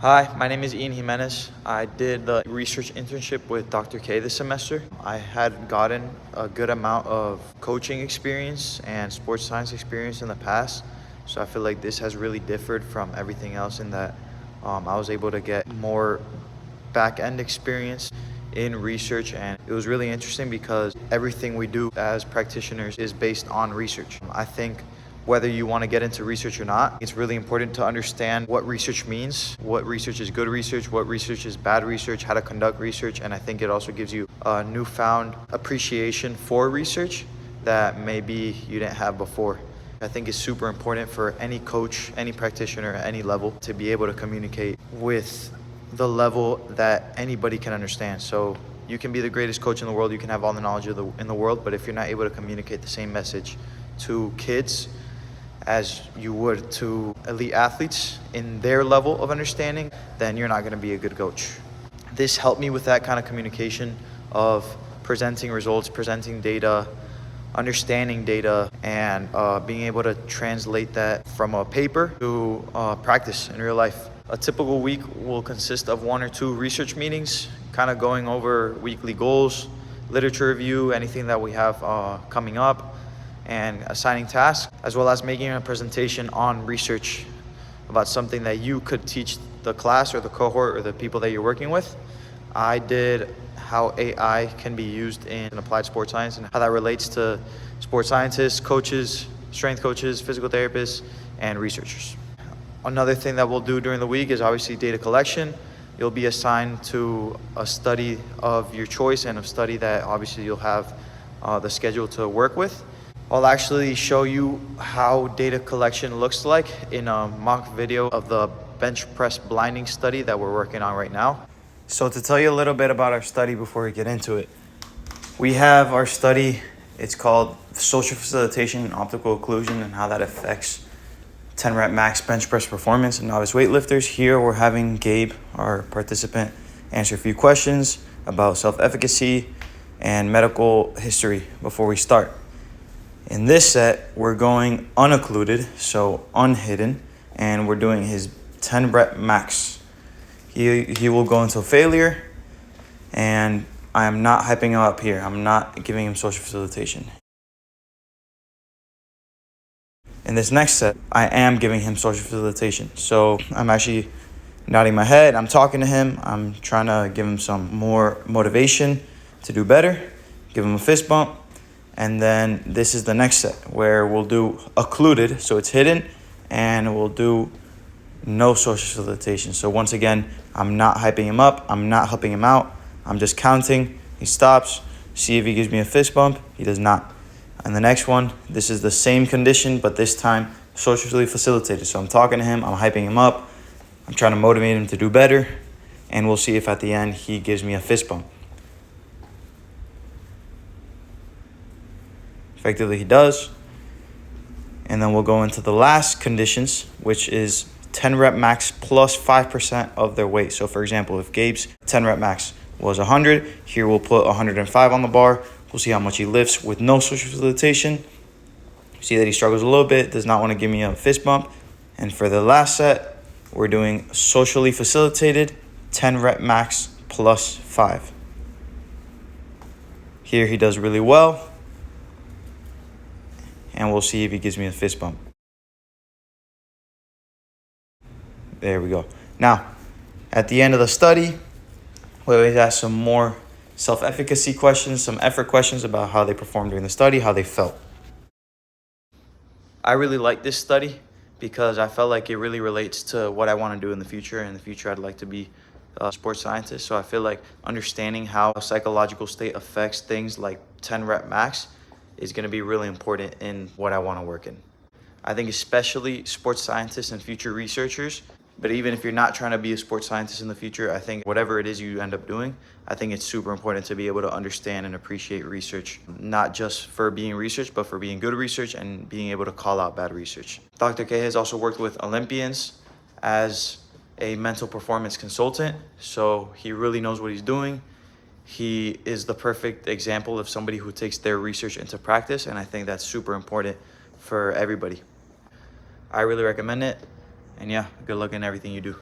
Hi, my name is Ian Jimenez. I did the research internship with Dr. K this semester. I had gotten a good amount of coaching experience and sports science experience in the past. So I feel like this has really differed from everything else in that I was able to get more back-end experience in research, and it was really interesting because everything we do as practitioners is based on research. I think whether you want to get into research or not, it's really important to understand what research means, what research is good research, what research is bad research, how to conduct research, and I think it also gives you a newfound appreciation for research that maybe you didn't have before. I think it's super important for any coach, any practitioner at any level to be able to communicate with the level that anybody can understand. So you can be the greatest coach in the world, you can have all the knowledge in the world, but if you're not able to communicate the same message to kids as you would to elite athletes in their level of understanding, then you're not going to be a good coach. This helped me with that kind of communication of presenting results, presenting data, understanding data, and being able to translate that from a paper to practice in real life. A typical week will consist of 1 or 2 research meetings, kind of going over weekly goals, literature review, anything that we have coming up, and assigning tasks, as well as making a presentation on research about something that you could teach the class or the cohort or the people that you're working with. I did how AI can be used in applied sports science and how that relates to sports scientists, coaches, strength coaches, physical therapists, and researchers. Another thing that we'll do during the week is obviously data collection. You'll be assigned to a study of your choice and a study that obviously you'll have the schedule to work with. I'll actually show you how data collection looks like in a mock video of the bench press blinding study that we're working on right now. So to tell you a little bit about our study before we get into it, we have our study, it's called social facilitation and optical occlusion and how that affects 10 rep max bench press performance in novice weightlifters. Here we're having Gabe, our participant, answer a few questions about self-efficacy and medical history before we start. In this set, we're going unoccluded, so unhidden, and we're doing his 10 rep max. He will go into failure, and I am not hyping him up here. I'm not giving him social facilitation. In this next set, I am giving him social facilitation. So I'm actually nodding my head. I'm talking to him. I'm trying to give him some more motivation to do better, give him a fist bump. And then this is the next set where we'll do occluded, so it's hidden, and we'll do no social facilitation. So once again, I'm not hyping him up. I'm not helping him out. I'm just counting. He stops. See if he gives me a fist bump. He does not. And the next one, this is the same condition, but this time socially facilitated. So I'm talking to him. I'm hyping him up. I'm trying to motivate him to do better. And we'll see if at the end he gives me a fist bump. Effectively, he does. And then we'll go into the last conditions, which is 10 rep max plus 5% of their weight. So for example, if Gabe's 10 rep max was 100, here we'll put 105 on the bar. We'll see how much he lifts with no social facilitation. See that he struggles a little bit, does not want to give me a fist bump. And for the last set, we're doing socially facilitated 10 rep max plus 5. Here he does really well. And we'll see if he gives me a fist bump. There we go. Now, at the end of the study, we always ask some more self-efficacy questions, some effort questions about how they performed during the study, how they felt. I really like this study because I felt like it really relates to what I want to do in the future. In the future, I'd like to be a sports scientist. So I feel like understanding how a psychological state affects things like 10 rep max is going to be really important in what I want to work in. I think especially sports scientists and future researchers, but even if you're not trying to be a sports scientist in the future, I think whatever it is you end up doing, I think it's super important to be able to understand and appreciate research, not just for being research, but for being good research and being able to call out bad research. Dr. K has also worked with Olympians as a mental performance consultant, so he really knows what he's doing. He is the perfect example of somebody who takes their research into practice, and I think that's super important for everybody. I really recommend it, and yeah, good luck in everything you do.